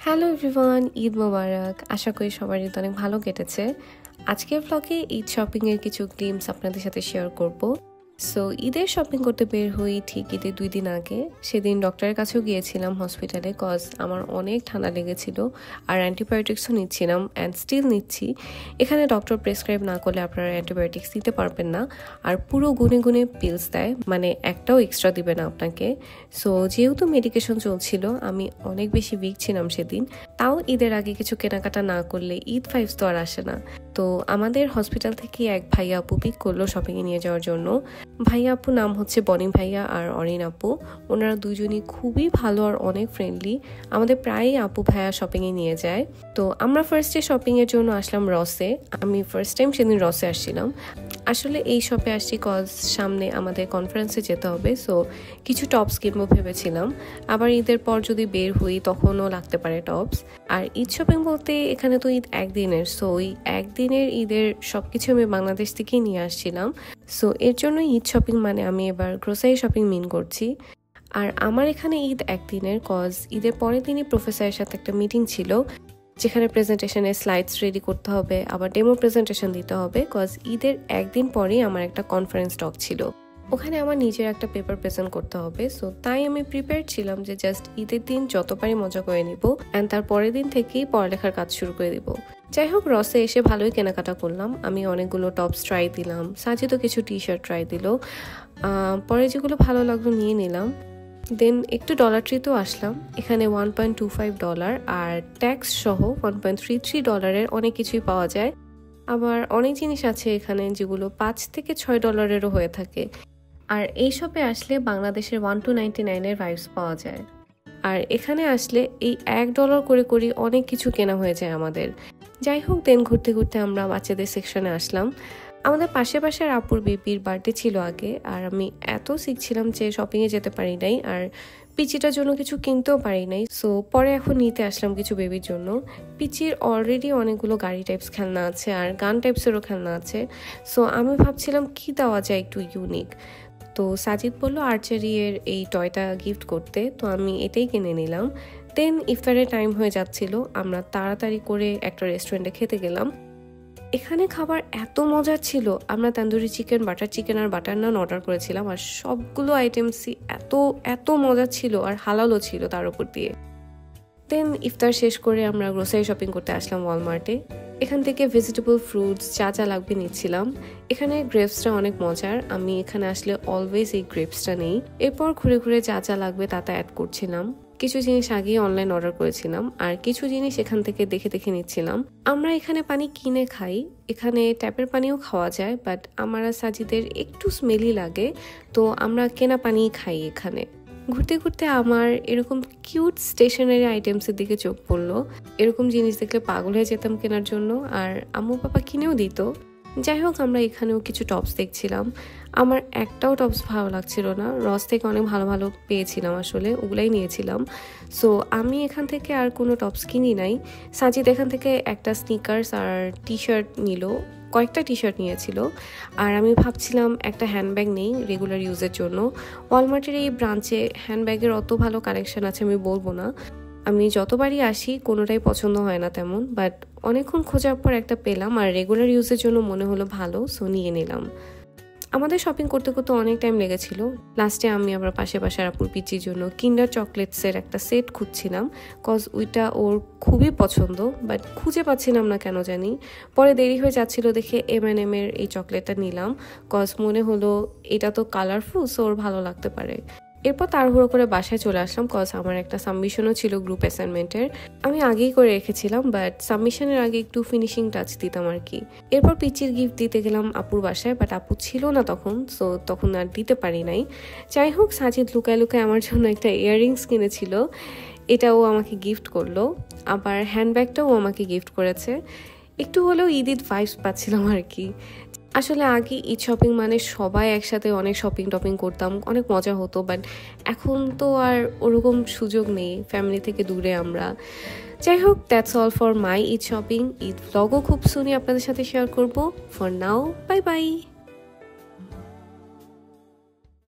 Hello everyone, Eid মোবারক। আশা করি সবার ঈদ অনেক ভালো কেটেছে। আজকের ব্লগে ঈদ শপিংয়ের কিছু গ্লিমস আপনাদের সাথে শেয়ার করব। সো ঈদের শপিং করতে বের হই ঠিক ঈদের 2 দিন আগে। সেদিন ডক্টরের কাছেও গিয়েছিলাম হসপিটালে, কজ আমার অনেক ঠান্ডা লেগেছিল আর অ্যান্টিবায়োটিক্সও নিচ্ছিলাম অ্যান্ড স্টিল নিচ্ছি। এখানে ডক্টর প্রেসক্রাইব না করলে আপনারা অ্যান্টিবায়োটিক্স দিতে পারবেন না, আর পুরো গুনে গুনে পিলস দেয়, মানে একটাও এক্সট্রা দিবে না আপনাকে। সো যেহেতু মেডিকেশন চলছিল, আমি অনেক বেশি উইক ছিলাম সেদিন। তাও ঈদের আগে কিছু কেনাকাটা না করলে ঈদ ফাইভস তো আর আসে না। তো আমাদের হসপিটাল থেকে এক ভাইয়া আপু পিক করলো শপিংয়ে নিয়ে যাওয়ার জন্য। ভাইয়া আপু নাম হচ্ছে বনি ভাইয়া আর অরিন আপু। ওনারা দুজনই খুবই ভালো আর অনেক ফ্রেন্ডলি। আমাদের প্রায়ই আপু ভাইয়া শপিংয়ে নিয়ে যায়। তো আমরা ফার্স্টে শপিংয়ের জন্য আসলাম রসে। আমি ফার্স্ট টাইম সেদিন রসে আসছিলাম। আসলে এই শপে আসছি কজ সামনে আমাদের কনফারেন্সে যেতে হবে, সো কিছু টপস কিনবো ভেবেছিলাম। আবার ঈদের পর যদি বের হই তখনও লাগতে পারে টপস। আর ঈদ শপিং বলতে এখানে তো ঈদ একদিনের, সো ওই একদিনের ঈদের সবকিছু আমি বাংলাদেশ থেকেই নিয়ে আসছিলাম। সো এর জন্য ঈদ শপিং মানে আমি এবার গ্রোসারি শপিং মিন করছি। আর আমার এখানে ঈদ একদিনের, কজ ঈদের পরের দিনই প্রফেসরের সাথে একটা মিটিং ছিল, যেখানে প্রেজেন্টেশনের স্লাইডস রেডি করতে হবে, আবার ডেমো প্রেজেন্টেশন দিতে হবে, কজ ঈদের একদিন পরেই আমার একটা কনফারেন্স টক ছিল। ওখানে আমার নিজের একটা পেপার প্রেজেন্ট করতে হবে। সো তাই আমি প্রিপেয়ার ছিলাম যে জাস্ট ঈদের দিন যতবারই মজা করে নিব অ্যান্ড তার পরের দিন থেকেই পড়ালেখার কাজ শুরু করে দিব। যাই হোক, রসে এসে ভালোই কেনাকাটা করলাম। আমি অনেকগুলো টপস ট্রাই দিলাম, সাজিদও কিছু টি শার্ট ট্রাই দিল। পরে যেগুলো ভালো লাগলো নিয়ে নিলাম। দেন একটু ডলার ট্রিতেও আসলাম। এখানে $1.25 আর ট্যাক্স সহ $1.33 অনেক কিছুই পাওয়া যায়। আবার অনেক জিনিস আছে এখানে যেগুলো $5 থেকে $6 হয়ে থাকে। আর এই শপে আসলে বাংলাদেশের $1 to $99 ভাইবস পাওয়া যায়। আর এখানে আসলে এই $1 করে করে অনেক কিছু কেনা হয়ে যায় আমাদের। যাই হোক, দেন ঘুরতে ঘুরতে আমরা বাচ্চাদের সেকশনে আসলাম। আমাদের পাশের আপুর বেবির বার্থডে ছিল আগে, আর আমি এত শিখছিলাম যে শপিংয়ে যেতে পারি নাই আর পিচিটার জন্য কিছু কিনতেও পারি নাই। সো পরে এখন নিতে আসলাম কিছু বেবির জন্য। পিচির অলরেডি অনেকগুলো গাড়ি টাইপস খেলনা আছে আর গান টাইপসেরও খেলনা আছে। সো আমি ভাবছিলাম কি দেওয়া যায় একটু ইউনিক। তো সাজিদ বললো আর্চারি এর এই টয়টা গিফট করতে, তো আমি এটাই কিনে নিলাম। দেন ইফতারের টাইম হয়ে যাচ্ছিল, আমরা তাড়াতাড়ি করে একটা রেস্টুরেন্টে খেতে গেলাম। এখানে খাবার এত মজার ছিল। আমরা তন্দুরি চিকেন, বাটার চিকেন আর বাটার নান অর্ডার করেছিলাম, আর সবগুলো আইটেমসই এত এত মজা ছিল আর হালালও ছিল তার উপর দিয়ে। দেন ইফতার শেষ করে আমরা গ্রোসারি শপিং করতে আসলাম ওয়ালমার্টে। এখান থেকে ভেজিটেবল, ফ্রুটস যা যা লাগবে নিচ্ছিলাম। এখানে গ্রেপসটা অনেক মজার, আমি এখানে আসলে অলওয়েজ এই গ্রেপসটা নেই। এরপর ঘুরে ঘুরে যা যা লাগবে তা অ্যাড করছিলাম। কিছু জিনিস আগেই অনলাইন অর্ডার করেছিলাম আর কিছু জিনিস এখান থেকে দেখে দেখে নিচ্ছিলাম। আমরা এখানে পানি কিনে খাই, এখানে ট্যাপের পানিও খাওয়া যায়, বাট আমার আর সাজিদের একটু স্মেলি লাগে, তো আমরা কেনা পানিই খাই এখানে। ঘুরতে ঘুরতে আমার এরকম কিউট স্টেশনারি আইটেমসের দিকে চোখ পড়লো। এরকম জিনিস দেখলে পাগল হয়ে যেতাম কেনার জন্য, আর আম্মু পাপা কিনেও দিত। যাই হোক, আমরা এখানেও কিছু টপস দেখছিলাম। আমার একটাও টপস ভালো লাগছিল না, রস থেকে অনেক ভালো ভালো পেয়েছিলাম, আসলে ওগুলাই নিয়েছিলাম। সো আমি এখান থেকে আর কোনো টপস কিনি নাই। সাজিদ এখান থেকে একটা স্নিকার্স আর টি শার্ট নিল, কয়েকটা টি শার্ট নিয়েছিল। আর আমি ভাবছিলাম একটা হ্যান্ডব্যাগ নেই রেগুলার ইউজের জন্য। ওয়ালমার্টের এই ব্রাঞ্চে হ্যান্ডব্যাগের অত ভালো কালেকশন আছে আমি বলবো না, আমি যতবারই আসি কোনোটাই পছন্দ হয় না তেমন, বাট অনেকক্ষণ খোঁজার পর একটা পেলাম আর রেগুলার ইউজের জন্য মনে হলো ভালো, সো নিয়ে নিলাম। আমাদের শপিং করতে করতে অনেক টাইম লেগেছিল। লাস্টে আমি আবার পাশে আপুর পিচির জন্য কিন্ডার চকলেটসের একটা সেট খুঁজছিলাম, কজ ওইটা ওর খুবই পছন্দ, বাট খুঁজে পাচ্ছিলাম না কেন জানি। পরে দেরি হয়ে যাচ্ছিল দেখে M&M এর এই চকলেটটা নিলাম, কজ মনে হলো এটা তো কালারফুল, সো ওর ভালো লাগতে পারে। এরপর তাড়াহুড়ো করে বাসায় চলে আসলাম, কজ আমার একটা সাবমিশনও ছিল গ্রুপ অ্যাসাইনমেন্টের। আমি আগেই করে রেখেছিলাম, বাট সাবমিশনের আগে একটু ফিনিশিং টাচ দিতাম আর কি। এরপর পিচির গিফট দিতে গেলাম আপুর বাসায়, বাট আপু ছিল না তখন, সো তখন আর দিতে পারি নাই। যাই হোক, সাজিদ লুকায় লুকায় আমার জন্য একটা ইয়াররিংস কিনেছিল, এটাও আমাকে গিফট করলো। আবার হ্যান্ডব্যাগটাও আমাকে গিফট করেছে। একটু হলেও ঈদ ভাইবস পাচ্ছিলাম আর কি। আসলে আগে ঈদ শপিং মানে সবাই একসাথে অনেক শপিং টপিং করতাম, অনেক মজা হতো, বাট এখন তো আর ওরকম সুযোগ নেই, ফ্যামিলি থেকে দূরে আমরা। যাই হোক, that's all for my Eid shopping. Eid ব্লগও খুব সুনই আপনাদের সাথে শেয়ার করব। For now, bye by.